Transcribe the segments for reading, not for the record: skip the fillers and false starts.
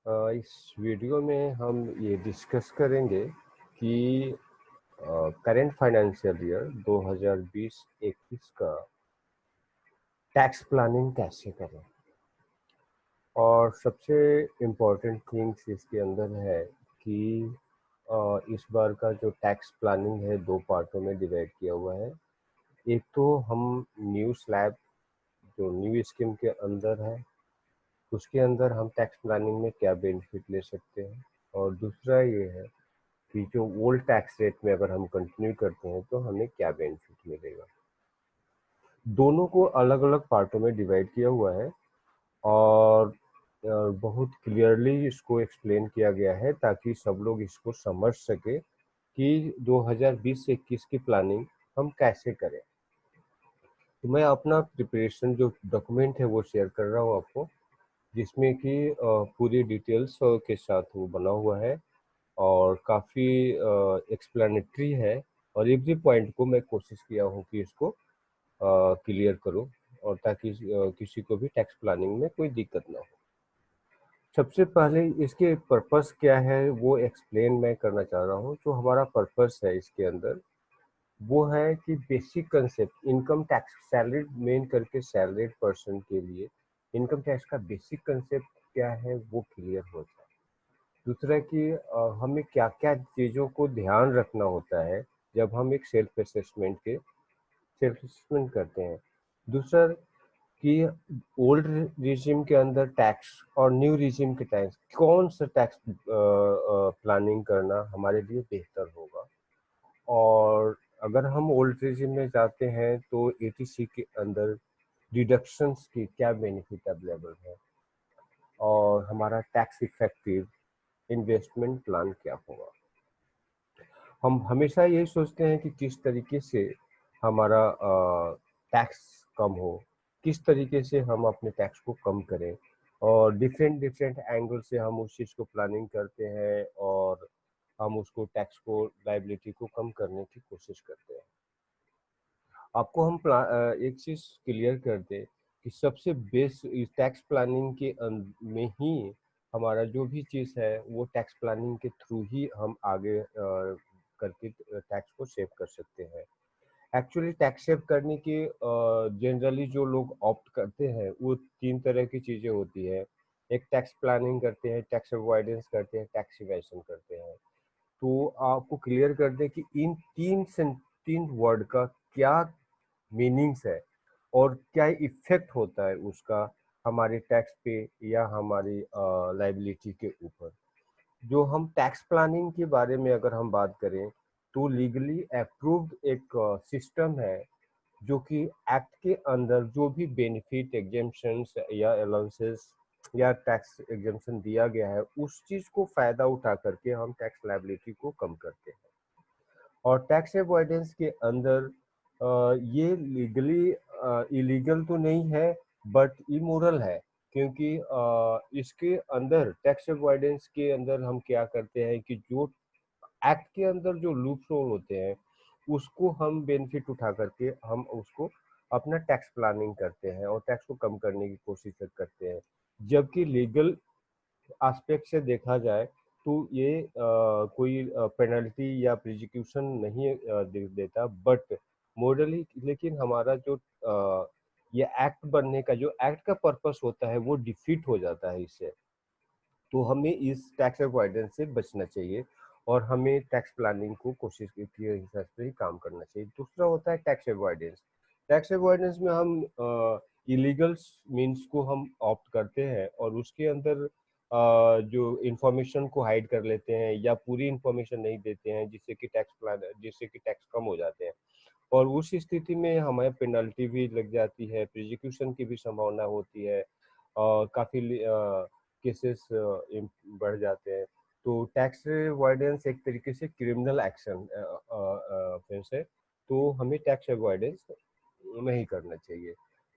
इस वीडियो में हम ये डिस्कस करेंगे कि करंट फाइनेंशियल ईयर 2020-21 का टैक्स प्लानिंग कैसे करें। और सबसे इम्पोर्टेंट थिंग्स इसके अंदर है कि इस बार का जो टैक्स प्लानिंग है दो पार्टों में डिवाइड किया हुआ है। एक तो हम न्यू स्लैब जो न्यू स्कीम के अंदर है उसके अंदर हम टैक्स प्लानिंग में क्या बेनिफिट ले सकते हैं, और दूसरा ये है कि जो ओल्ड टैक्स रेट में अगर हम कंटिन्यू करते हैं तो हमें क्या बेनिफिट मिलेगा। दोनों को अलग अलग पार्टों में डिवाइड किया हुआ है और बहुत क्लियरली इसको एक्सप्लेन किया गया है ताकि सब लोग इसको समझ सके कि 2020 से 21 की प्लानिंग हम कैसे करें। तो मैं अपना प्रिपरेशन जो डॉक्यूमेंट है वो शेयर कर रहा हूँ आपको, जिसमें कि पूरी डिटेल्स के साथ वो बना हुआ है और काफ़ी एक्सप्लेनेटरी है। और एवरी पॉइंट को मैं कोशिश किया हूँ कि इसको क्लियर करूँ, और ताकि किसी को भी टैक्स प्लानिंग में कोई दिक्कत ना हो। सबसे पहले इसके पर्पस क्या है वो एक्सप्लेन मैं करना चाह रहा हूँ। जो हमारा पर्पस है इसके अंदर वो है कि basic concept income tax salaried main करके सैलरीड पर्सन के लिए इनकम टैक्स का बेसिक कंसेप्ट क्या है वो क्लियर हो जाए। दूसरा कि हमें क्या क्या चीज़ों को ध्यान रखना होता है जब हम एक सेल्फ असेसमेंट करते हैं। दूसरा कि ओल्ड रिजिम के अंदर टैक्स और न्यू रिजिम के टैक्स कौन सा टैक्स प्लानिंग करना हमारे लिए बेहतर होगा। और अगर हम ओल्ड रिजिम में जाते हैं तो एटीसी के अंदर डिडक्शंस की क्या बेनिफिट अवेलेबल है, और हमारा टैक्स इफेक्टिव इन्वेस्टमेंट प्लान क्या होगा। हम हमेशा यही सोचते हैं कि किस तरीके से हमारा टैक्स कम हो, किस तरीके से हम अपने टैक्स को कम करें, और डिफरेंट डिफरेंट एंगल से हम उस चीज़ को प्लानिंग करते हैं और हम उसको टैक्स को लाइबिलिटी को कम करने की कोशिश करते हैं। आपको हम एक चीज़ क्लियर कर दें कि सबसे बेस्ट इस टैक्स प्लानिंग के में ही हमारा जो भी चीज़ है वो टैक्स प्लानिंग के थ्रू ही हम आगे करके टैक्स को सेव कर सकते हैं। एक्चुअली टैक्स सेव करने के जनरली जो लोग ऑप्ट करते हैं वो तीन तरह की चीज़ें होती है। एक टैक्स प्लानिंग करते हैं, टैक्स अवॉइडेंस करते हैं, टैक्स इवेशन करते हैं। तो आपको क्लियर कर दें कि इन तीन वर्ड का क्या मीनिंग्स है और क्या इफेक्ट होता है उसका हमारे टैक्स पे या हमारी लाइबिलिटी के ऊपर। जो हम टैक्स प्लानिंग के बारे में अगर हम बात करें तो लीगली अप्रूव्ड एक सिस्टम है, जो कि एक्ट के अंदर जो भी बेनिफिट एग्जेम्पशंस या अलाउंसेस या टैक्स एग्जेम्पशन दिया गया है उस चीज़ को फ़ायदा उठा करके हम टैक्स लायबिलिटी को कम करते हैं। और टैक्स अवॉइडेंस के अंदर ये लीगली इलीगल तो नहीं है बट इमोरल है, क्योंकि इसके अंदर टैक्स अवॉइडेंस के अंदर हम क्या करते हैं कि जो एक्ट के अंदर जो लूप होल होते हैं उसको हम बेनिफिट उठा करके हम उसको अपना टैक्स प्लानिंग करते हैं और टैक्स को कम करने की कोशिश करते हैं। जबकि लीगल एस्पेक्ट से देखा जाए तो ये कोई पेनल्टी या प्रोसिक्यूशन नहीं देता, बट मोरली लेकिन हमारा जो ये एक्ट बनने का जो एक्ट का पर्पस होता है वो डिफीट हो जाता है इससे। तो हमें इस टैक्स अवॉइडेंस से बचना चाहिए और हमें टैक्स प्लानिंग को कोशिश के हिसाब से ही काम करना चाहिए। दूसरा होता है टैक्स अवॉइडेंस। टैक्स अवॉइडेंस में हम इलीगल मीन्स को हम ऑप्ट करते हैं और उसके अंदर जो इंफॉर्मेशन को हाइड कर लेते हैं या पूरी इंफॉर्मेशन नहीं देते हैं, जिससे कि टैक्स कम हो जाते हैं। और उस स्थिति में हमें पेनल्टी भी लग जाती है, प्रोसिक्यूशन की भी संभावना होती है और काफ़ी केसेस बढ़ जाते हैं। तो टैक्स अवॉइडेंस एक तरीके से क्रिमिनल एक्शन ऑफेंस है, तो हमें टैक्स अवॉइडेंस नहीं करना चाहिए।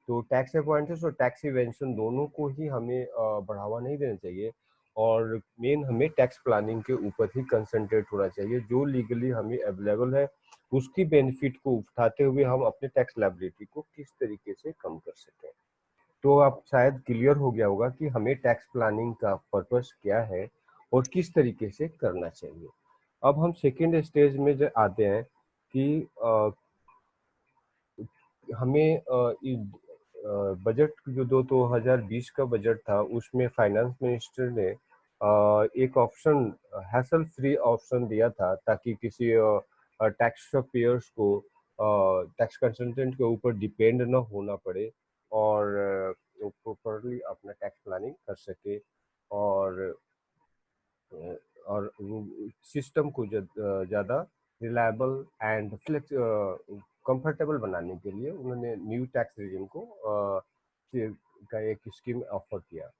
तो टैक्स अवॉइडेंस और टैक्स इवेंशन दोनों को ही हमें बढ़ावा नहीं देना चाहिए, और मेन हमें टैक्स प्लानिंग के ऊपर ही कंसंट्रेट होना चाहिए। जो लीगली हमें अवेलेबल है उसकी बेनिफिट को उठाते हुए हम अपने टैक्स लायबिलिटी को किस तरीके से कम कर सकें। तो आप शायद क्लियर हो गया होगा कि हमें टैक्स प्लानिंग का पर्पस क्या है और किस तरीके से करना चाहिए। अब हम सेकेंड स्टेज में जो आते हैं कि हमें बजट जो 2020 का बजट था उसमें फाइनेंस मिनिस्टर ने एक ऑप्शन, हैसल फ्री ऑप्शन दिया था ताकि किसी टैक्स पेयर्स को टैक्स कंसल्टेंट के ऊपर डिपेंड न होना पड़े और प्रॉपरली अपना टैक्स प्लानिंग कर सके और और सिस्टम को ज़्यादा रिलायबल एंड फ्लेक्स कंफर्टेबल बनाने के लिए उन्होंने न्यू टैक्स रेजिम को का एक स्कीम ऑफर किया।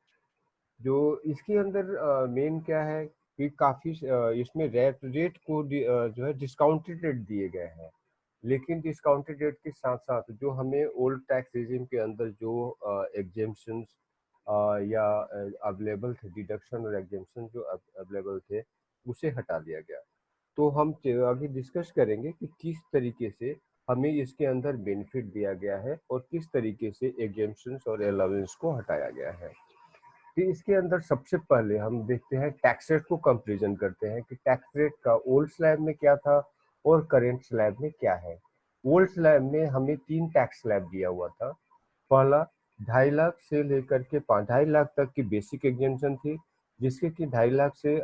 जो इसके अंदर मेन क्या है कि काफ़ी इसमें रेट को जो है डिस्काउंटेड रेट दिए गए हैं, लेकिन डिस्काउंटेड रेट के साथ साथ जो हमें ओल्ड टैक्स रेजिम के अंदर जो एग्जेम्पशंस या अवेलेबल थे, डिडक्शन और एग्जेम्पशन जो अवेलेबल थे उसे हटा दिया गया। तो हम आगे डिस्कस करेंगे कि किस तरीके से हमें इसके अंदर बेनिफिट दिया गया है और किस तरीके से एग्जेम्पशंस और अलाउंस को हटाया गया है। कि इसके अंदर सबसे पहले हम देखते हैं टैक्स रेट को कंपैरिजन करते हैं कि टैक्स रेट का ओल्ड स्लैब में क्या था और करेंट स्लैब में क्या है। ओल्ड स्लैब में हमें 3 टैक्स स्लैब दिया हुआ था। पहला 2.5 लाख से लेकर के 2.5 लाख तक की बेसिक एग्जेम्पशन थी, जिसके कि 2.5 लाख से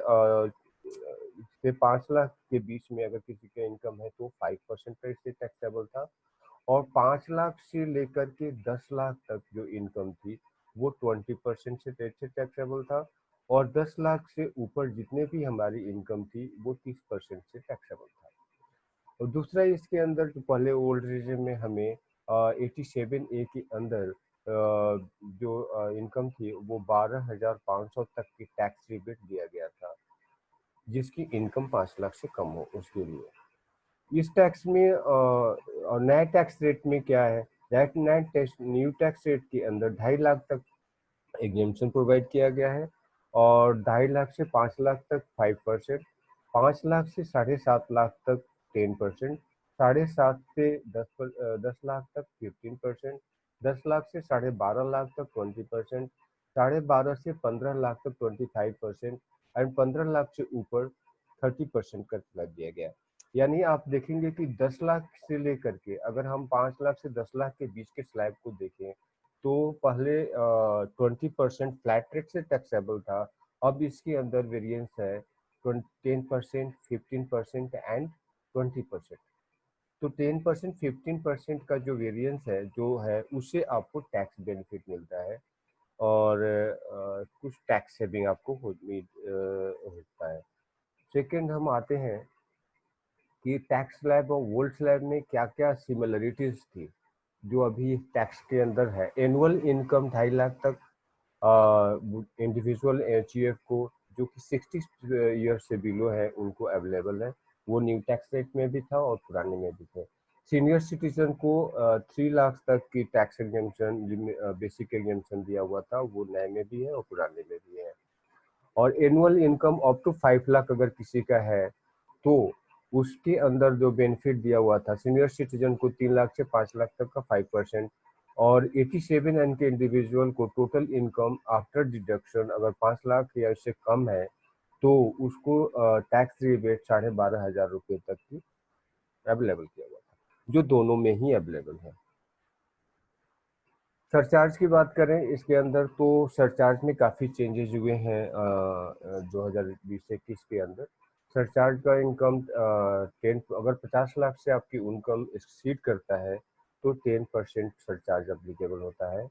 5 लाख के बीच में अगर किसी का इनकम है तो 5% का इससे टैक्सेबल था। और 5 लाख से लेकर के 10 लाख तक जो इनकम थी वो 20% से टैक्सेबल था। और 10 लाख से ऊपर जितने भी हमारी इनकम थी वो 30% से टैक्सेबल था। और दूसरा इसके अंदर जो पहले ओल्ड रेजिम में हमें 87A के अंदर जो इनकम थी वो 12,500 तक की टैक्स रिबेट दिया गया था, जिसकी इनकम 5 लाख से कम हो उसके लिए। इस टैक्स में और नए टैक्स रेट में क्या है, नए टैक्स न्यू टैक्स रेट के अंदर 2.5 लाख तक एग्जेम्पशन प्रोवाइड किया गया है और 2.5 लाख से 5 लाख तक 5%, 5 लाख से 7.5 लाख तक 10%, 7.5 से 10 लाख तक 15%, 10 लाख से 12.5 लाख तक 20%, 12.5 से 15 लाख तक 25% एंड 15 लाख से ऊपर 30% का लग दिया गया। यानी आप देखेंगे कि 10 लाख से लेकर के अगर हम 5 लाख से 10 लाख के बीच के स्लैब को देखें तो पहले 20% फ्लैट रेट से टैक्सेबल था। अब इसके अंदर वेरिएंस है 10%, 15% एंड 20%। तो 10%, 15% का जो वेरिएंस है जो है उससे आपको टैक्स बेनिफिट मिलता है और कुछ टैक्स सेविंग आपको होता है। सेकेंड हम आते हैं कि टैक्स स्लैब और ओल्ड स्लैब में क्या क्या सिमिलरिटीज थी जो अभी टैक्स के अंदर है। एनुअल इनकम 2.5 लाख तक इंडिविजुअल एचयूएफ को जो कि 60 ईयर से बिलो है उनको अवेलेबल है, वो न्यू टैक्स रेट में भी था और पुराने में भी थे। सीनियर सिटीजन को 3 लाख तक की टैक्स एग्जेम्पशन, बेसिक एग्जेम्पशन दिया हुआ था, वो नए में भी है और पुराने में भी है। और annual income up to 5 lakh अगर किसी का है तो उसके अंदर जो बेनिफिट दिया हुआ था सीनियर सिटीजन को 3 लाख से 5 लाख तक का 5%, और 87 एन के इंडिविजुअल को टोटल इनकम आफ्टर डिडक्शन अगर 5 लाख या इससे कम है तो उसको टैक्स रिबेट 12,500 रुपये तक की अवेलेबल किया हुआ था, जो दोनों में ही अवेलेबल है। सरचार्ज की बात करें इसके अंदर तो सरचार्ज में काफ़ी चेंजेस हुए हैं 2020-21 के अंदर। सरचार्ज का इनकम 10, अगर 50 लाख से आपकी इनकम एक्सीड करता है तो 10% सरचार्ज अप्लीकेबल होता है।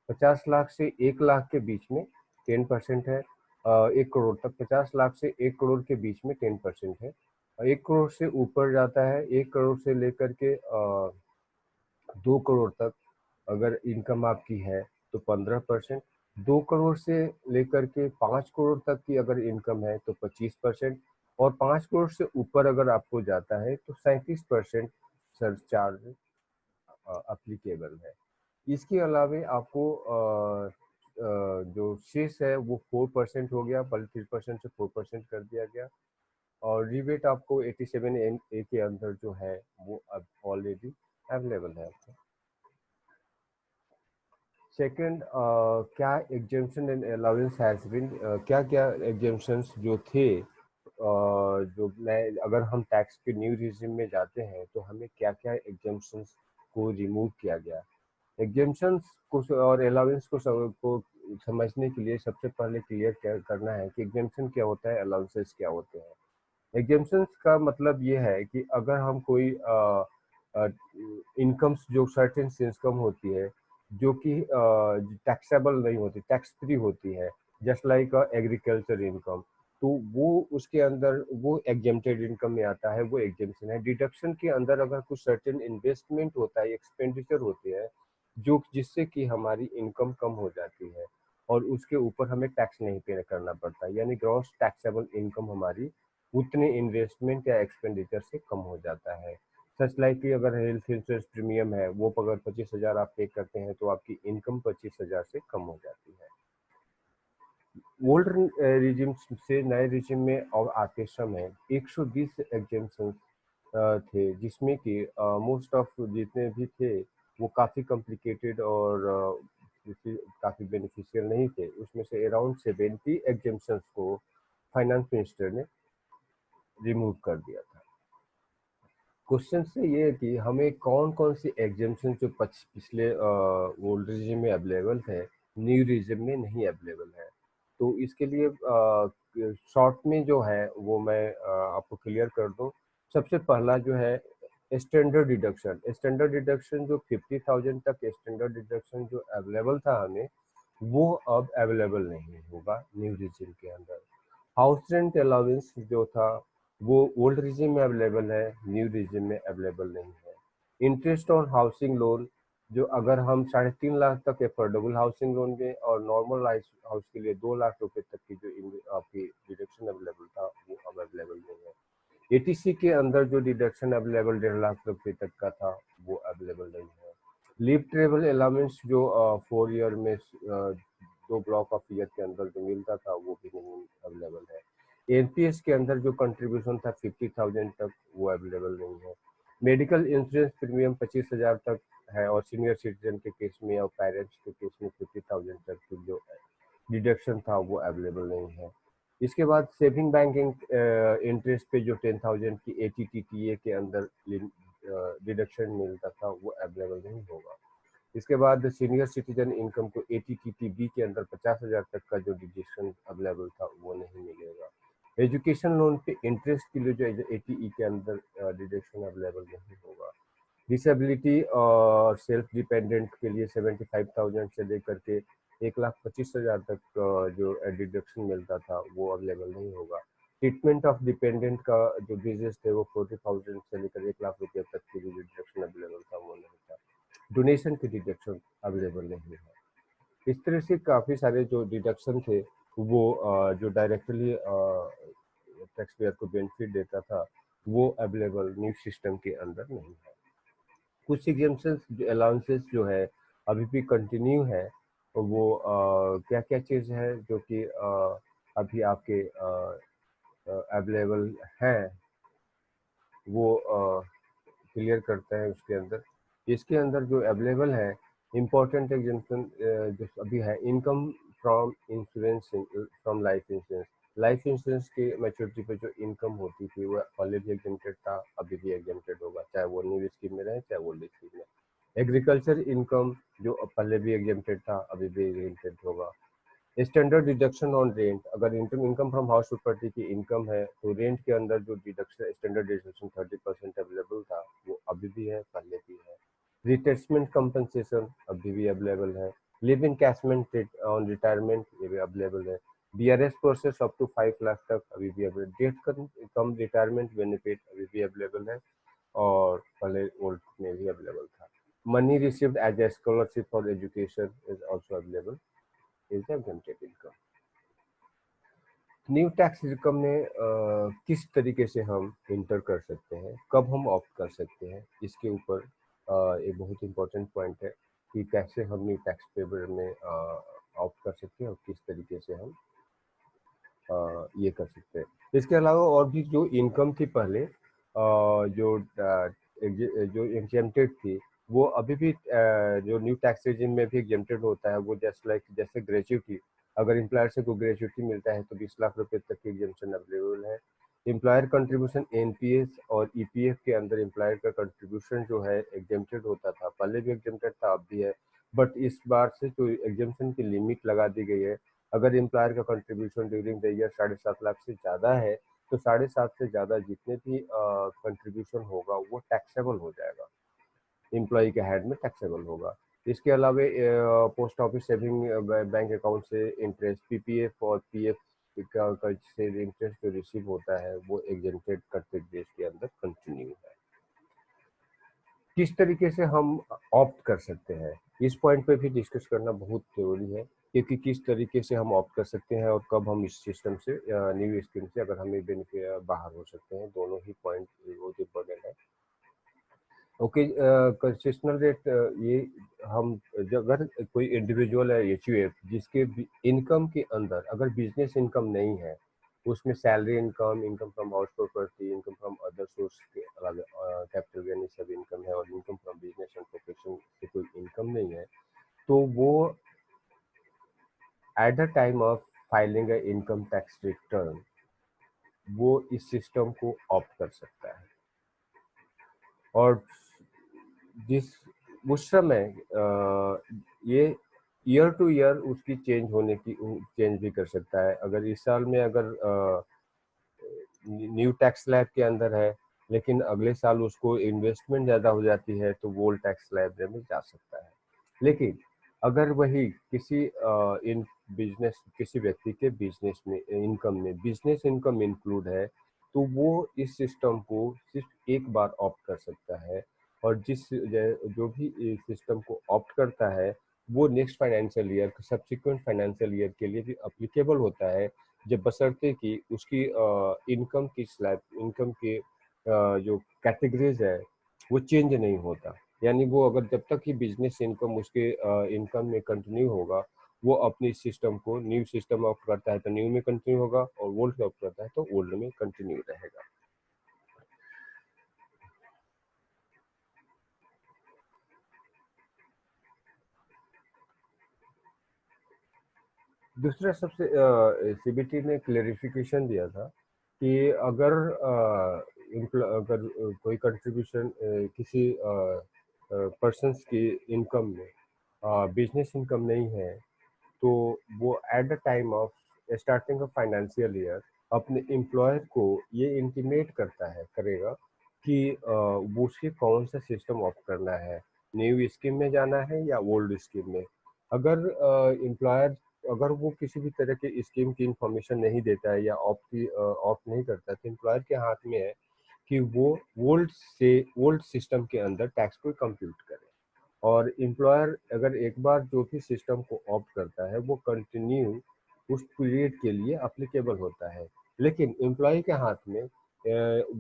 50 लाख से 1 लाख के बीच में 10% है। 1 करोड़ तक, 50 लाख से 1 करोड़ के बीच में 10% है। 1 करोड़ से ऊपर जाता है, 1 करोड़ से लेकर के 2 करोड़ तक अगर इनकम आपकी है तो 15%, 2 करोड़ से लेकर के 5 करोड़ तक की अगर इनकम है तो 25%, और 5 करोड़ से ऊपर अगर आपको जाता है तो 37% सरचार्ज अप्लीकेबल है। इसके अलावे आपको जो शेष है वो 4% हो गया, पहले 3% से 4% कर दिया गया, और रिबेट आपको 87A के अंदर जो है वो अब ऑलरेडी अवेलेबल है आपको। सेकंड, क्या exemption and allowance has been, क्या क्या एग्जेम्पशंस जो थे, जो मैं अगर हम टैक्स के न्यू रिजिम में जाते हैं तो हमें क्या क्या एग्जेम्पशंस को रिमूव किया गया। एग्जेम्पशंस को और अलाउंस को समझने के लिए सबसे पहले क्लियर करना है कि एग्जेम्पशन क्या होता है, अलाउंसेस क्या होते हैं। एग्जेम्पशंस का मतलब ये है कि अगर हम कोई इनकम्स, जो सर्टेन इनकम होती है जो कि टैक्सेबल नहीं होती, टैक्स फ्री होती है, जस्ट लाइक एग्रीकल्चर इनकम, तो वो उसके अंदर वो एग्जेम्प्टेड इनकम में आता है, वो एग्जेम्पशन है। डिडक्शन के अंदर अगर कुछ सर्टेन इन्वेस्टमेंट होता है, एक्सपेंडिचर होते हैं, जो जिससे कि हमारी इनकम कम हो जाती है और उसके ऊपर हमें टैक्स नहीं पे करना पड़ता, यानी ग्रॉस टैक्सेबल इनकम हमारी उतने इन्वेस्टमेंट या एक्सपेंडिचर से कम हो जाता है। सच लाइक कि अगर हेल्थ इंश्योरेंस प्रीमियम है, वो अगर 25,000 आप पे करते हैं तो आपकी इनकम 25,000 से कम हो जाती है। ओल्ड रिजिम से नए रिजिम में और आते समय 120 एग्जेम्पशन थे, जिसमें कि मोस्ट ऑफ जितने भी थे वो काफ़ी कॉम्प्लिकेटेड और काफ़ी बेनिफिशियल नहीं थे। उसमें से अराउंड 70 एग्जेम्पशंस को फाइनेंस मिनिस्टर ने रिमूव कर दिया था। क्वेश्चन से ये है कि हमें कौन कौन सी एग्जेम्पशन जो पिछले ओल्ड रिजिम में अवेलेबल है, न्यू रिजिम में नहीं अवेलेबल है। तो इसके लिए शॉर्ट में जो है वो मैं आपको क्लियर कर दूं। सबसे पहला जो है स्टैंडर्ड डिडक्शन। स्टैंडर्ड डिडक्शन जो 50,000 तक स्टैंडर्ड डिडक्शन जो अवेलेबल था हमें, वो अब अवेलेबल नहीं होगा न्यू रिजिम के अंदर। हाउस रेंट अलाउंस जो था वो ओल्ड रिजिम में अवेलेबल है, न्यू रिजिम में अवेलेबल नहीं है। इंटरेस्ट ऑन हाउसिंग लोन, जो अगर हम 3.5 लाख तक एफोर्डेबल हाउसिंग लोन में और नॉर्मल हाउस के लिए 2 लाख रुपए तक की जो आपकी डिडक्शन अवेलेबल था, वो अब अवेलेबल नहीं है। एटीसी के अंदर जो डिडक्शन अवेलेबल 1.5 लाख रुपए तक का था, वो अवेलेबल नहीं है। लीव ट्रेवल अलाउंस जो 4 ईयर में 2 ब्लॉक ऑफ ईयर के अंदर जो मिलता था, वो भी नहीं अवेलेबल है। एनपीएस के अंदर जो कंट्रीब्यूशन था 50,000 तक, वो अवेलेबल नहीं है। मेडिकल इंश्योरेंस प्रीमियम 25,000 तक है, और सीनियर सिटीजन के केस में और पेरेंट्स के केस में 50,000 तक की जो डिडक्शन था वो अवेलेबल नहीं है। इसके बाद सेविंग बैंकिंग इंटरेस्ट पे जो 10,000 की एटीटीटीए के अंदर डिडक्शन मिलता था, वो अवेलेबल नहीं होगा। इसके बाद सीनियर सिटीजन इनकम को एटीटीटीबी के अंदर 50,000 तक का जो डिडक्शन अवेलेबल था, वो नहीं मिलेगा। एजुकेशन लोन पे इंटरेस्ट के लिए जो एटीई के अंदर डिडक्शन अवेलेबल नहीं होगा। डिसेबिलिटी और सेल्फ डिपेंडेंट के लिए 75,000 से लेकर के 1,25,000 तक जो डिडक्शन मिलता था, वो अवेलेबल नहीं होगा। ट्रीटमेंट ऑफ डिपेंडेंट का जो बिजनेस थे, वो 40,000 से लेकर 1 लाख रुपये तक की जो डिडक्शन अवेलेबल था, वो नहीं था। डोनेशन की डिडक्शन अवेलेबल नहीं है। इस तरह से काफ़ी सारे जो डिडक्शन थे, वो जो डायरेक्टली टैक्स पेयर को बेनिफिट देता था, वो अवेलेबल न्यू सिस्टम के अंदर नहीं है। कुछ एग्जाम्पशंस जो अलाउंसेस जो है अभी भी कंटिन्यू है, वो क्या क्या चीज़ है जो कि अभी आपके अवेलेबल हैं, वो क्लियर करता है उसके अंदर। इसके अंदर जो अवेलेबल है इम्पोर्टेंट एग्जाम्पन जो अभी है, income from insurance, from life insurance. Life insurance की मैच्योरिटी पे जो इनकम होती थी, वो पहले भी एग्जेम्प्टेड था, अभी भी एग्जेम्प्टेड होगा, चाहे वो न्यू स्कीम में रहे चाहे ओल्ड स्कीम में। एग्रीकल्चर इनकम जो पहले भी एग्जेम्प्टेड था, अभी भी एग्जेम्प्टेड होगा। स्टैंडर्ड डिडक्शन ऑन रेंट, अगर इनकम फ्रॉम हाउस प्रॉपर्टी की इनकम है, तो रेंट के अंदर जो डिडक्शन स्टैंडर्ड डिडक्शन 30% अवेलेबल था, वो अभी भी है, पहले भी है। रिटेचमेंट कंपनसेशन अभी भी अवेलेबल है। लिव इनकैशमेंट ऑन रिटायरमेंट, ये भी अवेलेबल है। BRS process up to 5 lakh तक अभी भी available. Death cum retirement benefit अभी भी अवेलेबल है, और पहले ओल्ड में भी अवेलेबल था। Money received as a scholarship for education is also available, is exempted income. New tax income में किस तरीके से हम इंटर कर सकते हैं, कब हम ऑप्ट कर सकते हैं, इसके ऊपर एक बहुत इंपॉर्टेंट पॉइंट है कि कैसे हम न्यू टैक्स पेपर में ऑप्ट कर सकते हैं और किस तरीके से हम ये कर सकते हैं। इसके अलावा और भी जो इनकम थी पहले, जो जो एग्जेम्प्टेड थी, वो अभी भी जो न्यू टैक्स रेजिम में भी एग्जेम्प्टेड होता है। वो जस्ट लाइक जैसे ग्रेच्युटी, अगर एम्प्लॉयर से कोई ग्रेच्युटी मिलता है तो 20 लाख रुपए तक की एग्जेम्पशन अवेलेबल है। एम्प्लॉयर कंट्रीब्यूशन एनपीएस और ईपीएफ के अंदर एम्प्लॉयर का कंट्रीब्यूशन जो है एग्जेम्प्टेड होता था, पहले भी एग्जेम्प्टेड था, अब भी है। बट इस बार से जो एग्जेम्पशन की लिमिट लगा दी गई है, अगर एम्प्लॉयर का contribution during the year 7.5 lakh से ज़्यादा है तो 7.5 से ज़्यादा जितने भी कंट्रीब्यूशन होगा वो टैक्सेबल हो जाएगा, एम्प्लॉय के हेड में टैक्सेबल होगा। इसके अलावा post office saving bank account से इंटरेस्ट, पीपीएफ और पीएफ का से इंटरेस्ट जो रिसीव होता है वो एग्जेम्प्टेड करते देश के अंदर कंटिन्यू है। किस तरीके से हम ऑप्ट कर सकते हैं, इस पॉइंट पे भी डिस्कस करना बहुत जरूरी है, क्योंकि किस तरीके से हम ऑप्ट कर सकते हैं और कब हम इस सिस्टम से न्यू स्कीम से अगर हमें बेनिफिट बाहर हो सकते हैं, दोनों ही पॉइंट बहुत इंपॉर्टेंट है। ओके, कंसेशनल रेट, ये हम अगर कोई इंडिविजुअल है एचयूएफ जिसके इनकम के अंदर अगर बिजनेस इनकम नहीं है, उसमें salary income, income from house property, income from other source के अलावा कैपिटल गेन सब इनकम है और income from business and profession से कोई इनकम नहीं है, तो वो at the time of filing a income tax return वो इस सिस्टम को ऑप्ट कर सकता है। और जिस उस समय ये ईयर टू ईयर उसकी चेंज होने की चेंज भी कर सकता है। अगर इस साल में अगर न्यू टैक्स स्लैब के अंदर है लेकिन अगले साल उसको इन्वेस्टमेंट ज़्यादा हो जाती है तो वो ओल्ड टैक्स स्लैब में जा सकता है। लेकिन अगर वही किसी इन बिजनेस, किसी व्यक्ति के बिजनेस में इनकम में बिजनेस इनकम इंक्लूड है तो वो इस सिस्टम को सिर्फ एक बार ऑप्ट कर सकता है। और जो भी इस सिस्टम को ऑप्ट करता है वो next financial year, subsequent financial year के लिए भी अप्लीकेबल होता है, जब बशर्ते कि उसकी इनकम की स्लैब, इनकम के जो कैटेगरीज है वो चेंज नहीं होता। यानी वो अगर जब तक कि बिजनेस इनकम उसके इनकम में कंटिन्यू होगा, वो अपनी सिस्टम को न्यू सिस्टम ऑफ करता है तो न्यू में कंटिन्यू होगा और ओल्ड ऑफ करता है तो ओल्ड में कंटिन्यू रहेगा। दूसरा सबसे सीबीटी ने क्लेरिफिकेशन दिया था कि अगर अगर कोई कंट्रीब्यूशन किसी पर्सन्स की इनकम में बिजनेस इनकम नहीं है तो वो at the time of starting of financial year अपने एम्प्लॉयर को ये इंटीमेट करता है, करेगा कि वो उसके कौन सा सिस्टम ऑप्ट करना है, न्यू स्कीम में जाना है या ओल्ड स्कीम में। अगर एम्प्लॉयर, अगर वो किसी भी तरह के स्कीम की इंफॉर्मेशन नहीं देता है या ऑप्ट नहीं करता है तो एम्प्लॉयर के हाथ में है कि वो ओल्ड सिस्टम के अंदर टैक्स को कंप्यूट करे। और एम्प्लॉयर अगर एक बार जो भी सिस्टम को ऑप्ट करता है वो कंटिन्यू उस पीरियड के लिए अप्लीकेबल होता है। लेकिन एम्प्लॉय के हाथ में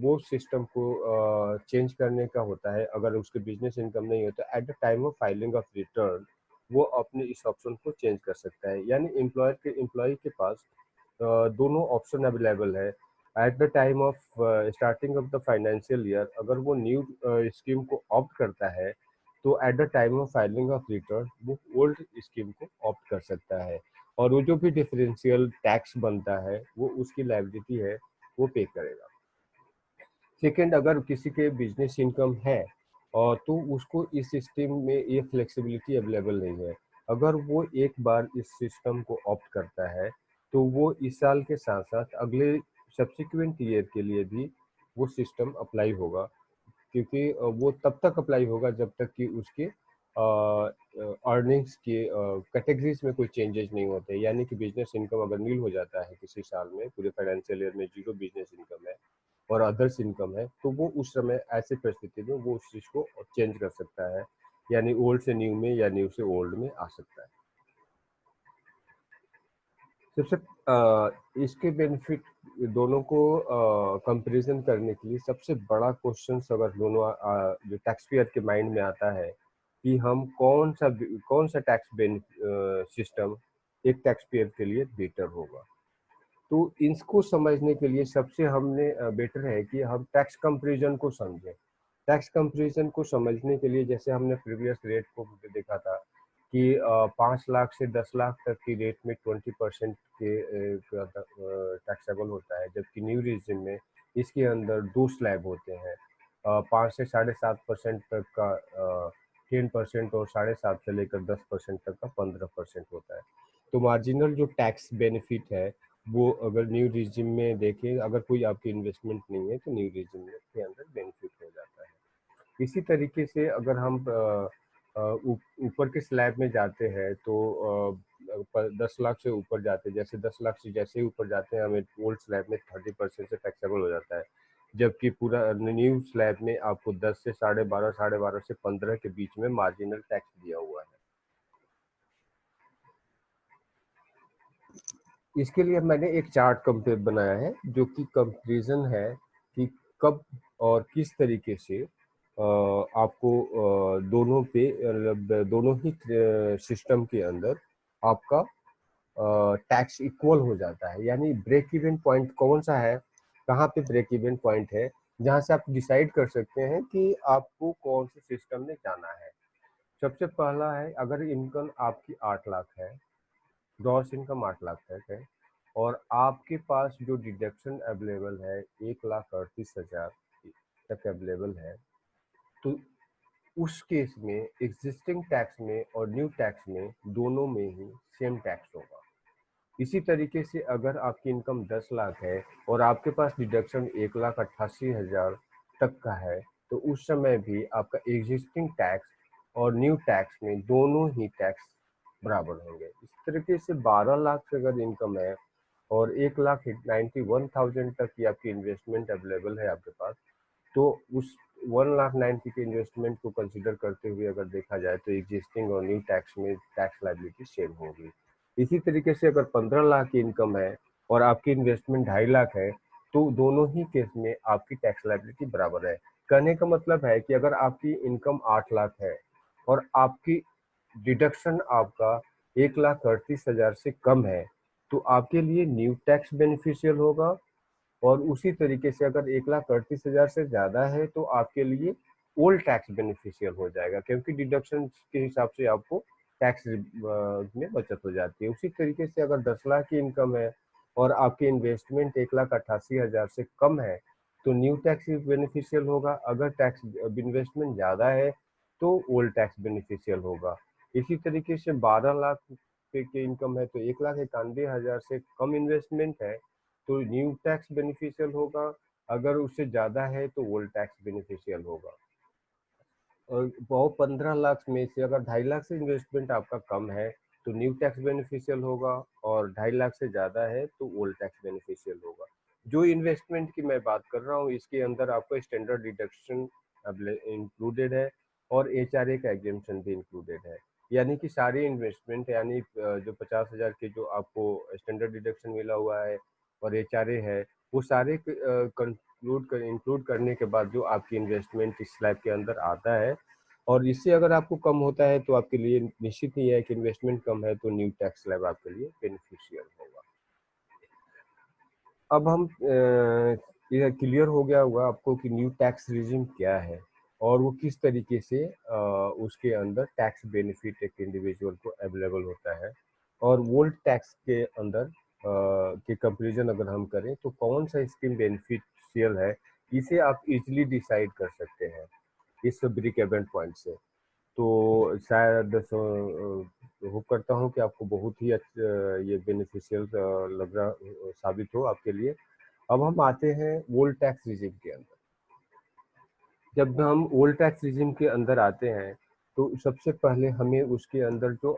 वो सिस्टम को चेंज करने का होता है। अगर उसके बिजनेस इनकम नहीं होता, at the time of filing of return वो अपने इस ऑप्शन को चेंज कर सकता है। यानी एम्प्लॉय के पास दोनों ऑप्शन अवेलेबल है। At the time of starting of the financial year अगर वो न्यू स्कीम को ऑप्ट करता है तो at the time of filing of return वो ओल्ड स्कीम को ऑप्ट कर सकता है। और वो जो भी डिफरेंशियल टैक्स बनता है वो उसकी लायबिलिटी है वो पे करेगा। सेकेंड, अगर किसी के बिजनेस इनकम है और तो उसको इस सिस्टम में ये फ्लेक्सिबिलिटी अवेलेबल नहीं है। अगर वो एक बार इस सिस्टम को ऑप्ट करता है तो वो इस साल के साथ साथ अगले सब्सिक्वेंट ईयर के लिए भी वो सिस्टम अप्लाई होगा, क्योंकि वो तब तक अप्लाई होगा जब तक कि उसके अर्निंग्स के कैटेगरीज में कोई चेंजेस नहीं होते। यानी कि बिजनेस इनकम अगर नील हो जाता है किसी साल में, पूरे फाइनेंशियल ईयर में जीरो बिजनेस इनकम है और अदर्स इनकम है, तो वो उस समय ऐसी परिस्थिति में वो उस चीज़ को चेंज कर सकता है, यानी ओल्ड से न्यू में या न्यू से ओल्ड में आ सकता है। सबसे इसके बेनिफिट दोनों को कंपैरिजन करने के लिए सबसे बड़ा क्वेश्चन अगर दोनों जो टैक्स पेयर के माइंड में आता है कि हम कौन सा टैक्स सिस्टम एक टैक्स पेयर के लिए बेटर होगा। तो इसको समझने के लिए सबसे हमने बेटर है कि हम टैक्स कंपैरिजन को समझें। टैक्स कंपैरिजन को समझने के लिए जैसे हमने प्रीवियस रेट को देखा था कि 5 लाख से 10 लाख तक की रेट में 20% के टैक्सेबल होता है, जबकि न्यू रिजिम में इसके अंदर 2 स्लैब होते हैं, 5 से 7.5% तक का 10% और 7.5 से लेकर 10% तक का 15% होता है। तो मार्जिनल जो टैक्स बेनिफिट है वो अगर न्यू रिजिम में देखें, अगर कोई आपकी इन्वेस्टमेंट नहीं है तो न्यू रिजिम में के अंदर बेनिफिट हो जाता है। इसी तरीके से अगर हम ऊपर के स्लैब में जाते हैं तो 10 लाख से ऊपर जाते हैं, जैसे 10 लाख से जैसे ही ऊपर जाते हैं हमें ओल्ड स्लैब में 30% से टैक्सेबल हो जाता है, जबकि पूरा न्यू स्लैब में आपको 10 से 12.5, 12.5 से 15 के बीच में मार्जिनल टैक्स दिया हुआ है। इसके लिए मैंने एक चार्ट कंपेयर बनाया है जो कि कंपैरिजन है कि कब और किस तरीके से आपको दोनों पे मतलब दोनों ही सिस्टम के अंदर आपका टैक्स इक्वल हो जाता है। यानी ब्रेक इवन पॉइंट कौन सा है, कहाँ पे ब्रेक इवन पॉइंट है जहाँ से आप डिसाइड कर सकते हैं कि आपको कौन से सिस्टम में जाना है। सबसे पहला है, अगर इनकम आपकी 8 लाख है, ग्रॉस इनकम 8 लाख है और आपके पास जो डिडक्शन अवेलेबल है 1,38,000 तक अवेलेबल है, तो उस केस में एग्जिस्टिंग टैक्स में और न्यू टैक्स में दोनों में ही सेम टैक्स होगा। इसी तरीके से अगर आपकी इनकम 10 लाख है और आपके पास डिडक्शन 1,88,000 तक का है, तो उस समय भी आपका एग्जिस्टिंग टैक्स और न्यू टैक्स में दोनों ही टैक्स बराबर होंगे। इस तरीके से 12 लाख से अगर इनकम है और 1,91,000 तक की आपकी इन्वेस्टमेंट अवेलेबल है आपके पास, तो उस 1,90,000 के इन्वेस्टमेंट को कंसिडर करते हुए अगर देखा जाए तो एग्जिस्टिंग और न्यू टैक्स में टैक्स लायबिलिटी सेम होगी। इसी तरीके से अगर 15 लाख की इनकम है और आपकी इन्वेस्टमेंट 2.5 लाख है, तो दोनों ही केस में आपकी टैक्स लायबिलिटी बराबर है। कहने का मतलब है कि अगर आपकी इनकम 8 लाख है और आपकी डिडक्शन आपका 1,38,000 से कम है, तो आपके लिए न्यू टैक्स बेनिफिशियल होगा। और उसी तरीके से अगर 1,38,000 से ज़्यादा है तो आपके लिए ओल्ड टैक्स बेनिफिशियल हो जाएगा, क्योंकि डिडक्शन के हिसाब से आपको टैक्स में बचत हो जाती है। उसी तरीके से अगर 10 लाख की इनकम है और आपकी इन्वेस्टमेंट 1,88,000 से कम है, तो न्यू टैक्स बेनिफिशियल होगा। अगर टैक्स इन्वेस्टमेंट ज़्यादा है तो ओल्ड टैक्स बेनिफिशियल होगा। इसी तरीके से 12 लाख के इनकम है तो 1,91,000 से कम इन्वेस्टमेंट है तो न्यू टैक्स बेनिफिशियल होगा। अगर उससे ज़्यादा है तो ओल्ड टैक्स बेनिफिशियल होगा। और वो 15 लाख में से अगर 2.5 लाख से इन्वेस्टमेंट आपका कम है तो न्यू टैक्स बेनिफिशियल होगा, और 2.5 लाख से ज़्यादा है तो ओल्ड टैक्स बेनिफिशियल होगा। जो इन्वेस्टमेंट की मैं बात कर रहा हूँ इसके अंदर आपको स्टैंडर्ड डिडक्शन इंक्लूडेड है और HRA का एग्जेम्पशन भी इंक्लूडेड है। यानी कि सारी इन्वेस्टमेंट, यानी जो 50,000 के जो आपको स्टैंडर्ड डिडक्शन मिला हुआ है और HRA है, वो सारे इंक्लूड करने के बाद जो आपकी इन्वेस्टमेंट इस स्लैब के अंदर आता है। और इससे अगर आपको कम होता है तो आपके लिए निश्चित ही है कि इन्वेस्टमेंट कम है तो न्यू टैक्स स्लैब आपके लिए बेनिफिशियल होगा। अब हम ये क्लियर हो गया होगा आपको कि न्यू टैक्स रिजिम क्या है और वो किस तरीके से उसके अंदर टैक्स बेनिफिट एक इंडिविजुअल को अवेलेबल होता है। और वोल्ट टैक्स के अंदर के कंपैरिजन अगर हम करें तो कौन सा स्कीम बेनिफिशियल है, इसे आप इजीली डिसाइड कर सकते हैं इस ब्रेक इवन पॉइंट से। तो शायद होप करता हूँ कि आपको बहुत ही ये बेनिफिशियल लग रहा साबित हो आपके लिए। अब हम आते हैं ओल्ड टैक्स रिजिम के अंदर। जब हम ओल्ड टैक्स रिजिम के अंदर आते हैं तो सबसे पहले हमें उसके अंदर जो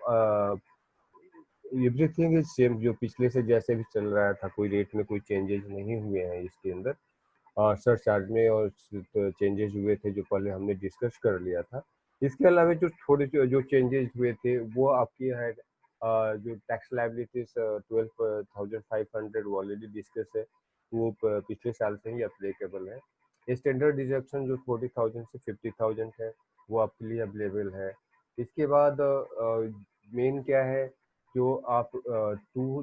एवरीथिंग इज सेम, जो पिछले से जैसे भी चल रहा था, कोई रेट में कोई चेंजेस नहीं हुए हैं इसके अंदर। सर चार्ज में और चेंजेस हुए थे जो पहले हमने डिस्कस कर लिया था। इसके अलावा जो थोड़े जो चेंजेस हुए थे वो आपकी है जो टैक्स लाइबिलिटीज 12,500 वो ऑलरेडी डिस्कस है, वो पिछले साल से ही अप्लीकेबल है। स्टैंडर्ड डिडक्शन जो 40,000 से 50,000 है वो आपके लिए अवेलेबल है। इसके बाद मेन क्या है, जो आप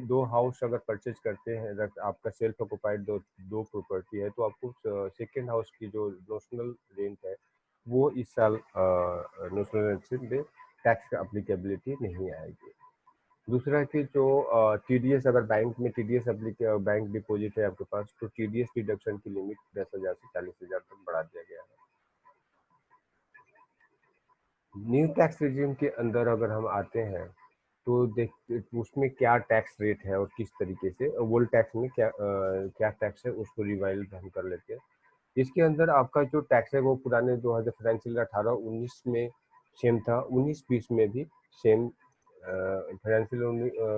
दो हाउस अगर परचेज करते हैं, अगर आपका सेल्फ ऑक्युपाइड दो दो प्रॉपर्टी है तो आपको सेकेंड हाउस की जो नोशनल रेंट है वो इस साल नेशनल में टैक्स का अप्लीकेबिलिटी नहीं आएगी। दूसरा कि जो टीडीएस, अगर बैंक में टीडीएस बैंक डिपॉजिट है आपके पास, तो टीडीएस डिडक्शन की लिमिट 10,000 से 40,000 तक बढ़ा दिया गया है। न्यू टैक्स रिजीम के अंदर अगर हम आते हैं तो देख उसमें क्या टैक्स रेट है और किस तरीके से ओल्ड टैक्स में क्या टैक्स है, उसको रिवाइज हम कर लेते हैं। इसके अंदर आपका जो टैक्स है वो पुराने 2000 फाइनेंशियल 18-19 में सेम था, 19-20 में भी सेम, फाइनेंशियल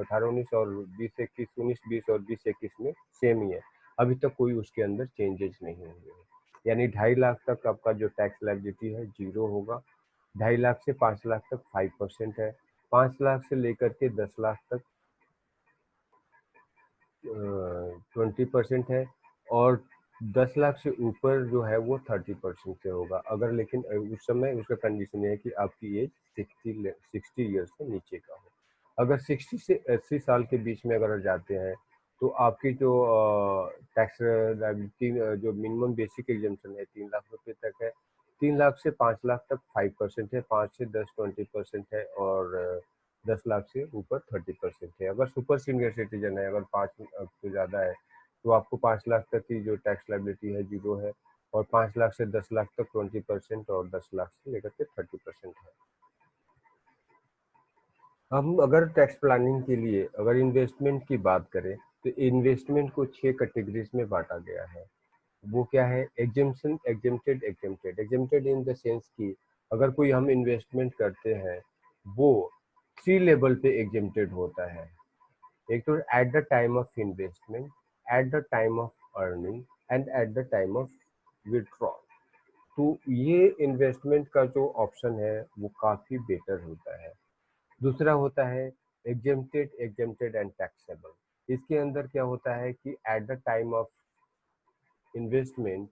18-19 और 20-21, 19-20 और 20-21 में सेम ही है। अभी तक कोई उसके अंदर चेंजेस नहीं हुए हैं। यानी 2.5 लाख तक आपका जो टैक्स लायबिलिटी है जीरो होगा। 2.5 लाख से 5 लाख तक 5% है। 5 लाख से लेकर के 10 लाख तक 20% है। और 10 लाख से ऊपर जो है वो 30% से होगा। अगर लेकिन उस समय उसका कंडीशन है कि आपकी एज 60 ईयर्स से नीचे का हो। अगर 60 से 80 साल के बीच में अगर जाते हैं तो आपकी जो टैक्स लायबिलिटी जो मिनिमम बेसिक एग्जेम्पशन है 3 लाख रुपए तक है। 3 लाख से 5 लाख तक 5% है। 5 से 10 20% है। और 10 लाख से ऊपर 30% है। अगर सुपर सीनियर सिटीजन है, अगर 5 से ज़्यादा है, तो आपको 5 लाख तक की जो टैक्स लायबिलिटी है जीरो है। और 5 लाख से 10 लाख तक 20% और 10 लाख से लेकर के 30% है। हम अगर टैक्स प्लानिंग के लिए अगर इन्वेस्टमेंट की बात करें तो इन्वेस्टमेंट को 6 कैटेगरीज में बांटा गया है। वो क्या है? Exemption, exempted, exempted. Exempted in the sense कि अगर कोई हम इन्वेस्टमेंट करते हैं वो 3 लेवल पे एग्जेम्प्टेड होता है। एक तो at the time of investment, at the time of earning and at the time of withdrawal. तो ये इन्वेस्टमेंट का जो ऑप्शन है वो काफ़ी बेटर होता है। दूसरा होता है एग्जेम्प्टेड, एग्जेम्प्टेड एंड टैक्सेबल। इसके अंदर क्या होता है कि at the time of investment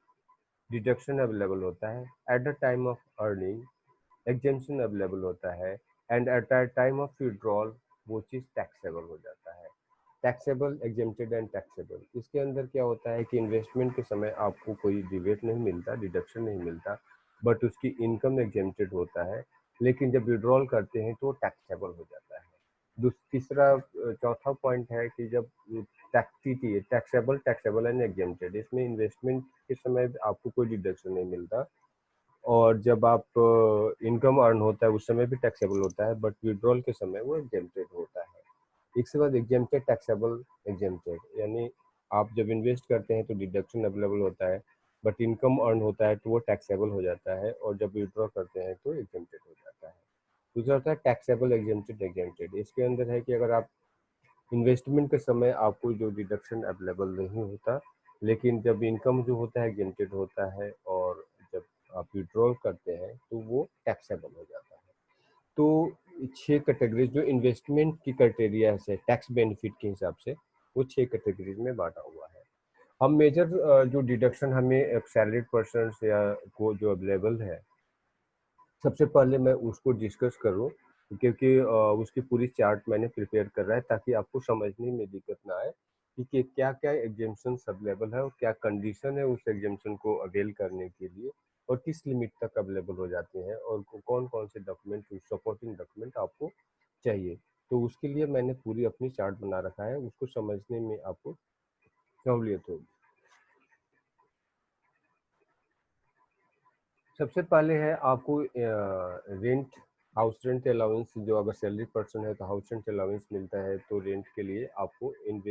deduction available होता है, at the time of earning exemption available होता है, and at the time of withdrawal वो चीज़ टैक्सेबल हो जाता है। Taxable, exempted and taxable. इसके अंदर क्या होता है कि इन्वेस्टमेंट के समय आपको कोई रिबेट नहीं मिलता, डिडक्शन नहीं मिलता, बट उसकी इनकम एग्जेम्प्टेड होता है। लेकिन जब विड्रॉल करते हैं तो टैक्सेबल हो जाता है। तीसरा चौथा पॉइंट है कि जब टैक्सेबल, टैक्सेबल एंड एग्जेम्प्टेड, इसमें इन्वेस्टमेंट के समय आपको कोई डिडक्शन नहीं मिलता, और जब आप इनकम अर्न होता है उस समय भी टैक्सेबल होता है, बट विड्रॉल के समय वो एग्जेम्प्टेड होता है। इसके बाद एग्जेम्प्टेड, टैक्सेबल, एग्जेम्प्टेड, यानी आप जब इन्वेस्ट करते हैं तो डिडक्शन अवेलेबल होता है, बट इनकम अर्न होता है तो वो टैक्सेबल हो जाता है, और जब विड्रॉ करते हैं तो एग्जेम्प्टेड हो जाता है। दूसरा होता है टैक्सेबल, एग्जेम्प्टेड, एग्जेम्प्टेड। इसके अंदर है कि अगर आप इन्वेस्टमेंट के समय आपको जो डिडक्शन अवेलेबल नहीं होता, लेकिन जब इनकम जो होता है एग्जेम्प्टेड होता है, और जब आप विड्रॉ करते हैं तो वो टैक्सेबल हो जाता है। तो 6 कैटेगरीज जो इन्वेस्टमेंट की क्राइटेरिया है टैक्स बेनिफिट के हिसाब से, वो 6 कैटेगरीज में बांटा हुआ है। हम मेजर जो डिडक्शन हमें सैलरीड पर्सन या को जो अवेलेबल है, सबसे पहले मैं उसको डिस्कस करूं, क्योंकि उसकी पूरी चार्ट मैंने प्रिपेयर कर रहा है ताकि आपको समझने में दिक्कत ना आए कि क्या क्या एग्जेम्पशन अवेलेबल है और क्या कंडीशन है उस एग्जेम्पशन को अवेल करने के लिए, और किस लिमिट तक अवेलेबल हो जाते हैं, और कौन कौन से डॉक्यूमेंट, सपोर्टिंग डॉक्यूमेंट आपको चाहिए। तो उसके लिए मैंने पूरी अपनी चार्ट बना रखा है, उसको समझने में आपको सहूलियत होगी। सबसे पहले है आपको रेंट, हाउस रेंट अलाउंस। जो अगर सैलरी पर्सन है तो हाउस रेंट अलाउंस मिलता है, तो रेंट के लिए आपको इन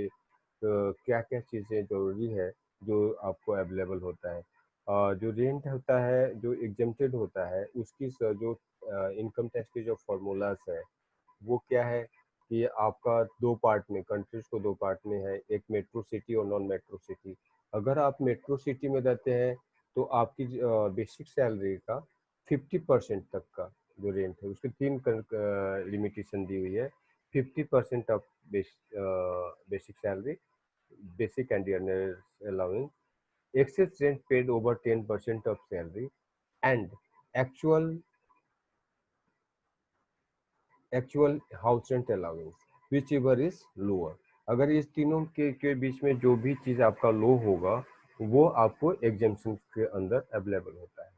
क्या क्या चीज़ें ज़रूरी है जो आपको अवेलेबल होता है। जो रेंट होता है, जो एग्जेम्प्टेड होता है, उसकी जो इनकम टैक्स के जो फार्मूलाज है वो क्या है कि आपका दो पार्ट में, कंट्रीज को दो पार्ट में है, एक मेट्रो सिटी और नॉन मेट्रो सिटी। अगर आप मेट्रो सिटी में रहते हैं तो आपकी बेसिक सैलरी का 50% तक का जो रेंट है, उसके 3 लिमिटेशन दी हुई है। 50% of basic salary, basic and earners allowance, excess rent paid over 10% of salary, and actual actual house rent allowance, whichever is lower। अगर इस तीनों के बीच में जो भी चीज़ आपका लो होगा वो आपको एग्जेम्पशन के अंदर अवेलेबल होता है।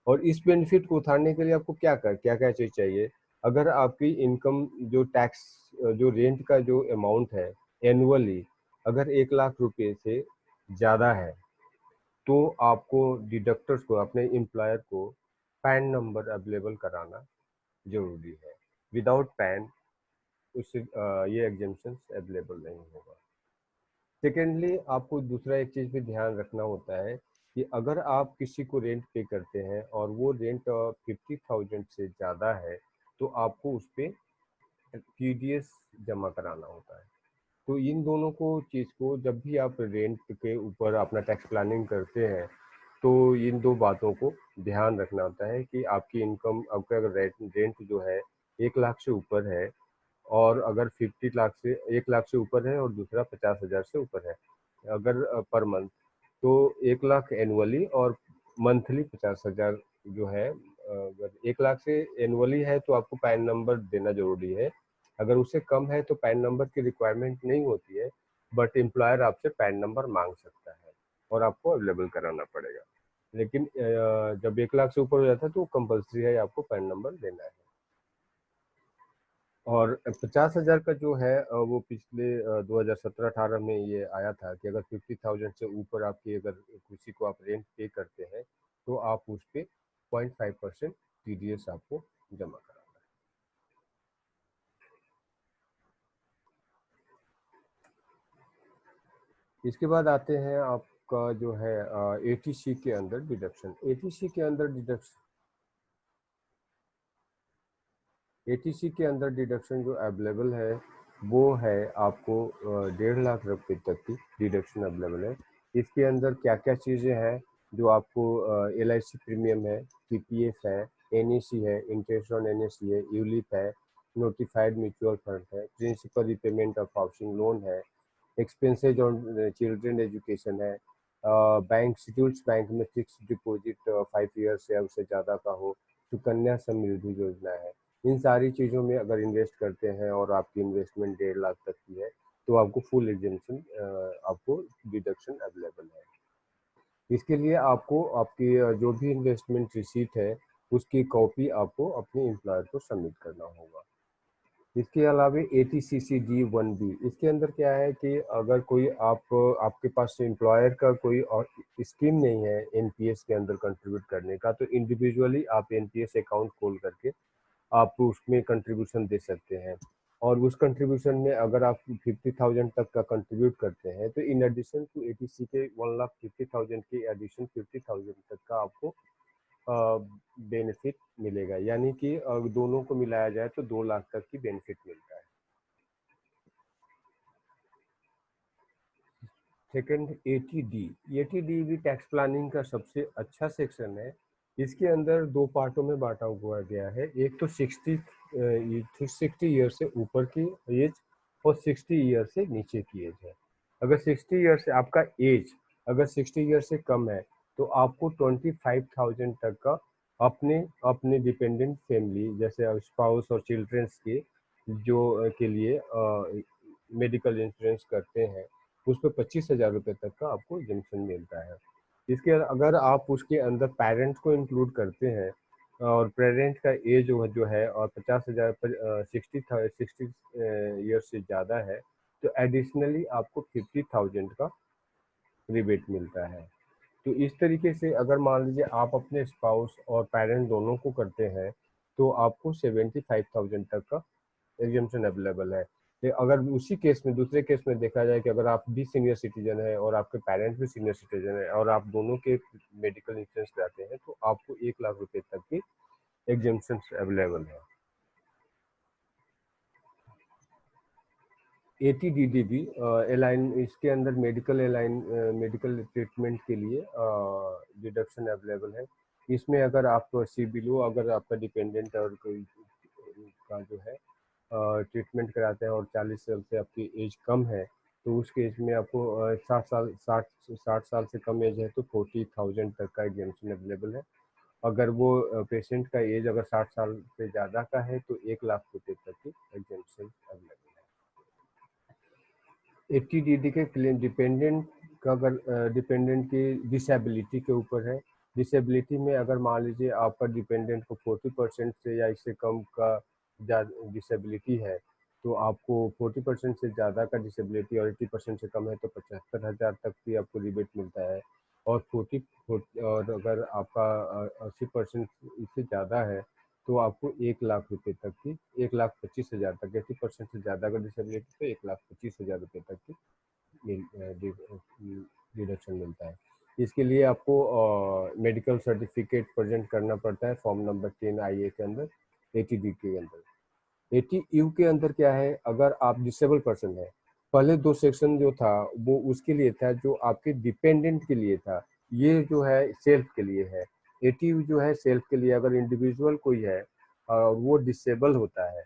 और इस बेनिफिट को उठाने के लिए आपको क्या क्या चीज चाहिए? अगर आपकी इनकम जो टैक्स जो रेंट का जो अमाउंट है एनुअली अगर 1 लाख रुपए से ज़्यादा है तो आपको डिडक्टर्स को अपने एम्प्लॉयर को पैन नंबर अवेलेबल कराना जरूरी है। विदाउट पैन उससे ये एग्जेम्पशन अवेलेबल नहीं होगा। सेकेंडली आपको दूसरा एक चीज़ भी ध्यान रखना होता है कि अगर आप किसी को रेंट पे करते हैं और वो रेंट 50,000 से ज़्यादा है तो आपको उस पर टीडीएस जमा कराना होता है। तो इन दोनों को चीज़ को जब भी आप रेंट के ऊपर अपना टैक्स प्लानिंग करते हैं तो इन दो बातों को ध्यान रखना होता है कि आपकी इनकम आपका अगर रेंट जो है 1 लाख से ऊपर है और अगर 50 लाख से 1 लाख से ऊपर है और दूसरा 50,000 से ऊपर है अगर पर मंथ तो 1 लाख एनुअली और मंथली 50,000 जो है अगर 1 लाख से एनुअली है तो आपको पैन नंबर देना जरूरी है। अगर उससे कम है तो पैन नंबर की रिक्वायरमेंट नहीं होती है बट एम्प्लॉयर आपसे पैन नंबर मांग सकता है और आपको अवेलेबल कराना पड़ेगा। लेकिन जब 1 लाख से ऊपर हो जाता है तो कंपलसरी है आपको पैन नंबर देना है। और 50,000 का जो है वो पिछले 2017-18 में ये आया था कि अगर 50,000 से ऊपर आपकी अगर किसी को आप रेंट पे करते हैं तो आप उस पे 0.5% टीडीएस आपको जमा कराना है। इसके बाद आते हैं आपका जो है एटीसी के अंदर डिडक्शन। एटीसी के अंदर डिडक्शन एटीसी के अंदर डिडक्शन जो अवेलेबल है वो है आपको 1.5 लाख रुपए तक की डिडक्शन अवेलेबल है। इसके अंदर क्या क्या चीज़ें हैं जो आपको एलआईसी प्रीमियम है, पीपीएफ है, एनएसी है, इंटरेस्ट ऑन एनएसी है, यूलिप है, नोटिफाइड म्यूचुअल फंड है, principal repayment of housing loan है, एक्सपेंसेज ऑन चिल्ड्रन एजुकेशन है, बैंक शेड्यूल्स बैंक में फिक्स डिपॉजिट 5 ईयर से या उससे ज़्यादा का हो, सुकन्या समृद्धि योजना है। इन सारी चीज़ों में अगर इन्वेस्ट करते हैं और आपकी इन्वेस्टमेंट 1.5 लाख तक की है तो आपको फुल एग्जेम्पशन आपको डिडक्शन अवेलेबल है। इसके लिए आपको आपकी जो भी इन्वेस्टमेंट रिसीट है उसकी कॉपी आपको अपने एम्प्लॉयर को सबमिट करना होगा। इसके अलावा ATCCD1B इसके अंदर क्या है कि अगर कोई आपके पास एम्प्लॉयर का कोई और स्कीम नहीं है एनपीएस के अंदर कंट्रीब्यूट करने का तो इंडिविजुअली आप एनपीएस अकाउंट खोल करके आप उसमें कंट्रीब्यूशन दे सकते हैं। और उस कंट्रीब्यूशन में अगर आप 50,000 तक का कंट्रीब्यूट करते हैं तो इन एडिशन टू एटीसी के 1,50,000 के एडिशन 50,000 तक का आपको बेनिफिट मिलेगा। यानी कि दोनों को मिलाया जाए तो 2 लाख तक की बेनिफिट मिलता है। सेकंड एटीडी, एटीडी भी टैक्स प्लानिंग का सबसे अच्छा सेक्शन है। इसके अंदर दो पार्टों में बांटा हुआ गया है। एक तो 60 ईयर से ऊपर की एज और 60 ईयर से नीचे की एज है। अगर 60 ईयर से आपका एज अगर 60 ईयर से कम है तो आपको 25,000 तक का अपने अपने डिपेंडेंट फैमिली जैसे स्पाउस और चिल्ड्रंस के जो के लिए मेडिकल इंश्योरेंस करते हैं उस पर 25,000 रुपये तक का आपको एग्जेम्पशन मिलता है। इसके अगर आप उसके अंदर पेरेंट्स को इंक्लूड करते हैं और पेरेंट का एज जो है और 50,000 60 ईयर से ज़्यादा है तो एडिशनली आपको 50,000 का रिबेट मिलता है। तो इस तरीके से अगर मान लीजिए आप अपने स्पाउस और पेरेंट दोनों को करते हैं तो आपको 75,000 तक का एग्जेम्पशन अवेलेबल है। अगर उसी केस में दूसरे केस में देखा जाए कि अगर आप भी सीनियर सिटीजन है और आपके पेरेंट्स भी सीनियर सिटीजन है और आप दोनों के मेडिकल इंश्योरेंस कराते हैं तो आपको 1 लाख रुपए तक की एग्जेम्पशन अवेलेबल है। एटीडीडी भी एलाइन इसके अंदर मेडिकल ट्रीटमेंट के लिए डिडक्शन अवेलेबल है। इसमें अगर आप सीबीलो अगर आपका डिपेंडेंट और कोई का जो है ट्रीटमेंट कराते हैं और 40 साल से आपकी एज कम है तो उस केस में आपको 60 साल से कम एज है तो 40,000 तक का एग्जेम्पशन अवेलेबल है। अगर वो पेशेंट का एज अगर 60 साल से ज़्यादा का है तो 1 लाख रुपए तक की एग्जेम्पशन अवेलेबल है। एटीडीडी के क्लेम डिपेंडेंट का अगर डिपेंडेंट की डिसेबिलिटी के ऊपर है डिसेबिलिटी में अगर मान लीजिए आपका डिपेंडेंट को 40% से या इससे कम का डिसेबिलिटी है, तो आपको 40% से ज़्यादा का डिसेबिलिटी और 80% से कम है तो 75,000 तक की आपको रिबेट मिलता है। और 40 और अगर आपका 80% इससे ज़्यादा है तो आपको 1,00,000 रुपये तक की, 1,25,000 तक, 80% से ज़्यादा का डिसेबिलिटी तो 1,25,000 रुपये तक की डिडक्शन मिलता है। इसके लिए आपको मेडिकल सर्टिफिकेट प्रेजेंट करना पड़ता है फॉर्म नंबर 10 IA के अंदर, 80D के अंदर। 80U के अंदर क्या है, अगर आप डिसेबल पर्सन है, पहले 2 सेक्शन जो था वो उसके लिए था जो आपके डिपेंडेंट के लिए था, ये जो है सेल्फ के लिए है। 80U जो है सेल्फ के लिए, अगर इंडिविजुअल कोई है वो डिसेबल होता है,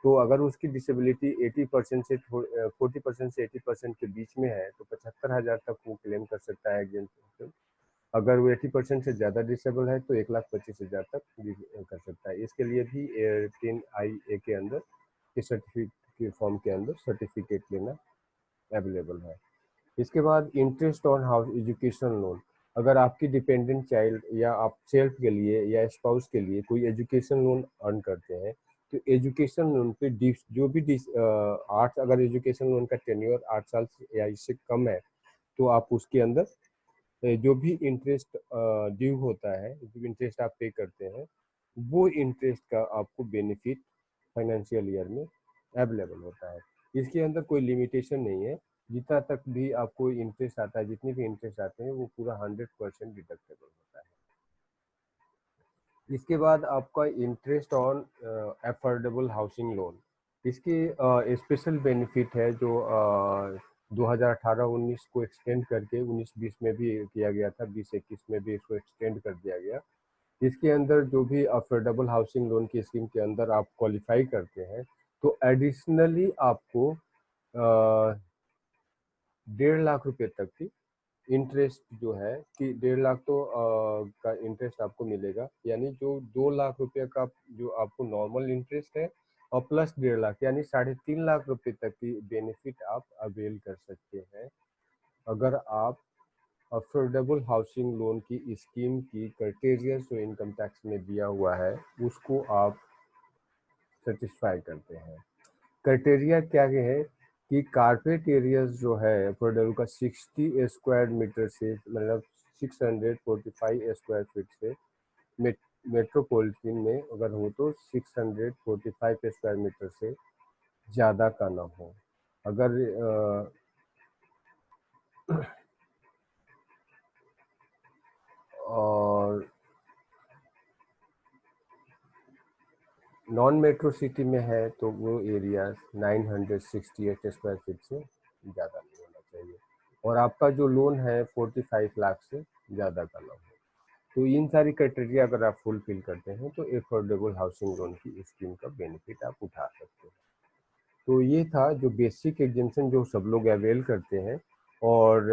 तो अगर उसकी डिसेबिलिटी 80% से 40% से 80% के बीच में है तो 75,000 तक वो क्लेम कर सकता है एग्जेम्पन। अगर वो 80% से ज़्यादा डिसेबल है तो 1,25,000 तक कर सकता है। इसके लिए भी 10IA के अंदर के सर्टिफिकेट फॉर्म के अंदर सर्टिफिकेट लेना अवेलेबल है। इसके बाद interest on house education loan, अगर आपकी डिपेंडेंट चाइल्ड या आप सेल्फ के लिए या स्पाउस के लिए कोई एजुकेशन लोन अर्न करते हैं, तो एजुकेशन लोन पे जो भी 8, अगर एजुकेशन लोन का टेन्योर 8 साल या इससे कम है तो आप उसके अंदर जो भी इंटरेस्ट ड्यू होता है, जो इंटरेस्ट आप पे करते हैं, वो इंटरेस्ट का आपको बेनिफिट फाइनेंशियल ईयर में अवेलेबल होता है। इसके अंदर कोई लिमिटेशन नहीं है, जितना तक भी आपको इंटरेस्ट आता है, जितने भी इंटरेस्ट आते हैं वो पूरा 100% डिडक्टेबल होता है। इसके बाद आपका interest on affordable housing loan, इसकी स्पेशल बेनिफिट है जो 2018-19 को एक्सटेंड करके 19-20 में भी किया गया था, 20-21 में भी इसको एक्सटेंड कर दिया गया। इसके अंदर जो भी अफोर्डेबल हाउसिंग लोन की स्कीम के अंदर आप क्वालिफाई करते हैं तो एडिशनली आपको 1.5 लाख रुपए तक की इंटरेस्ट जो है कि 1.5 लाख तो का इंटरेस्ट आपको मिलेगा, यानी जो 2 लाख रुपए का जो आपको नॉर्मल इंटरेस्ट है और प्लस 1.5 लाख यानी 3.5 लाख रुपए तक की बेनिफिट आप अवेल कर सकते हैं अगर आप अफोर्डेबल हाउसिंग लोन की स्कीम की क्राइटेरिया जो इनकम टैक्स में दिया हुआ है उसको आप सेटिस्फाई करते हैं। क्राइटेरिया क्या है कि कारपेट एरिया जो है अफोर्डेबल का 60 स्क्वायर मीटर से, मतलब 645 स्क्वायर फीट से, मेट्रोपॉलिटन में अगर हो तो 645 स्क्वायर मीटर से ज़्यादा का ना हो। अगर और नॉन मेट्रो सिटी में है तो वो एरिया 968 स्क्वायर फीट से ज़्यादा नहीं होना चाहिए और आपका जो लोन है 45 लाख से ज़्यादा का ना हो। तो इन सारी क्राइटेरिया अगर आप फुलफिल करते हैं तो अफोर्डेबल हाउसिंग लोन की स्कीम का बेनिफिट आप उठा सकते हैं। तो ये था जो बेसिक एग्जेम्पशन जो सब लोग अवेल करते हैं और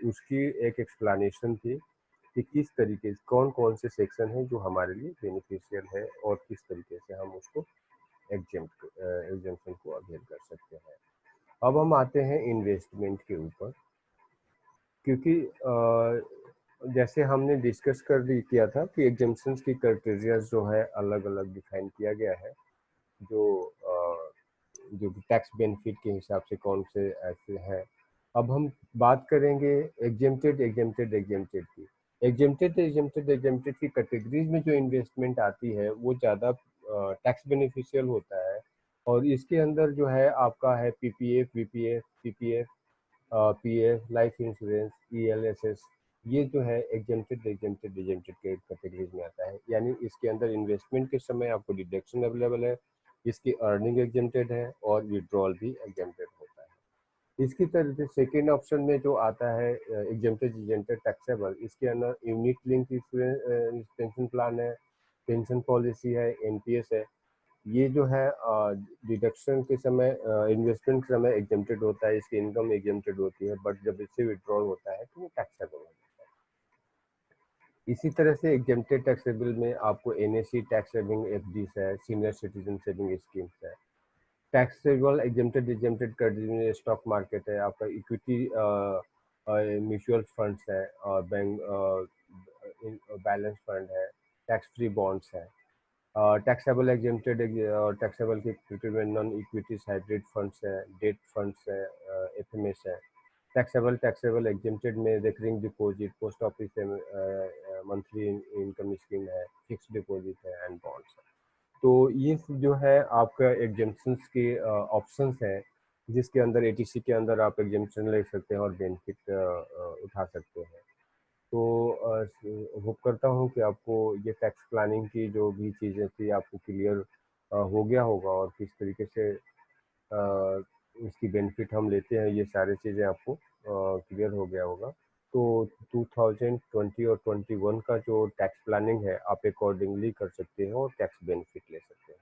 उसकी एक एक्सप्लेनेशन थी कि किस तरीके से कौन कौन से सेक्शन हैं जो हमारे लिए बेनिफिशियल है और किस तरीके से हम उसको एग्जेम्पशन को अवेल कर सकते हैं। अब हम आते हैं इन्वेस्टमेंट के ऊपर, क्योंकि जैसे हमने डिस्कस किया था कि एग्जेम्पशंस की क्राइटेरिया जो है अलग अलग डिफाइन किया गया है, जो जो टैक्स बेनिफिट के हिसाब से कौन से ऐसे हैं। अब हम बात करेंगे एग्जेम्प्टेड की। एग्जेम्प्टेड की कैटेगरीज में जो इन्वेस्टमेंट आती है वो ज़्यादा टैक्स बेनिफिशियल होता है और इसके अंदर जो है आपका है PPF, VPF, PPF, PF, life insurance, ELSS, ये जो है एग्जेम्प्टेड के कैटेगरीज में आता है। यानी इसके अंदर इन्वेस्टमेंट के समय आपको डिडक्शन अवेलेबल है, इसकी अर्निंग एग्जेम्प्टेड है और विड्रॉल भी एग्जेम्प्टेड होता है। इसकी तरह से सेकेंड ऑप्शन में जो आता है एग्जेम्प्टेड टैक्सेबल, इसके अंदर यूनिट लिंक पेंशन प्लान है, पेंशन पॉलिसी है, NPS है। ये जो है डिडक्शन के समय, इन्वेस्टमेंट के समय एग्जेम्प्टेड होता है, इसकी इनकम एग्जेम्प्टेड होती है, बट जब इससे विड्रॉल होता है तो वो टैक्सेबल हो जाता है। इसी तरह से एग्जेम्प्टेड टैक्सेबल में आपको NSC टैक्स सेविंग FDs है, सीनियर सिटीजन सेविंग स्कीम्स है। टैक्सेबल एग्जेम्प्टेड कैटेगरी में स्टॉक मार्केट है, आपका इक्विटी म्यूचुअल फंड्स है और बैंक बैलेंस फंड है, टैक्स फ्री बॉन्ड्स है, टैक्सेबल एग्जेम्प्टेड और टैक्सेबल के इक्विटी में नॉन इक्विटीज हाइब्रिड फंड्स है, डेट फंड्स है, एफएमएस है। टैक्सेबल एग्जेम्प्टेड में रिकरिंग डिपॉजिट, पोस्ट ऑफिस है, मंथली इनकम स्कीम है, फिक्स डिपॉजिट है एंड बॉन्ड्स है। तो ये जो है आपका एग्जेम्पशंस के ऑप्शंस हैं, जिसके अंदर एटीसी के अंदर आप एग्जेम्पशन ले सकते हैं और बेनिफिट उठा सकते हैं। तो होप करता हूँ कि आपको ये टैक्स प्लानिंग की जो भी चीज़ें थी आपको क्लियर हो गया होगा, और किस तरीके से इसकी बेनिफिट हम लेते हैं, ये सारी चीज़ें आपको क्लियर हो गया होगा। तो 2020 और 21 का जो टैक्स प्लानिंग है आप अकॉर्डिंगली कर सकते हैं और टैक्स बेनिफिट ले सकते हैं।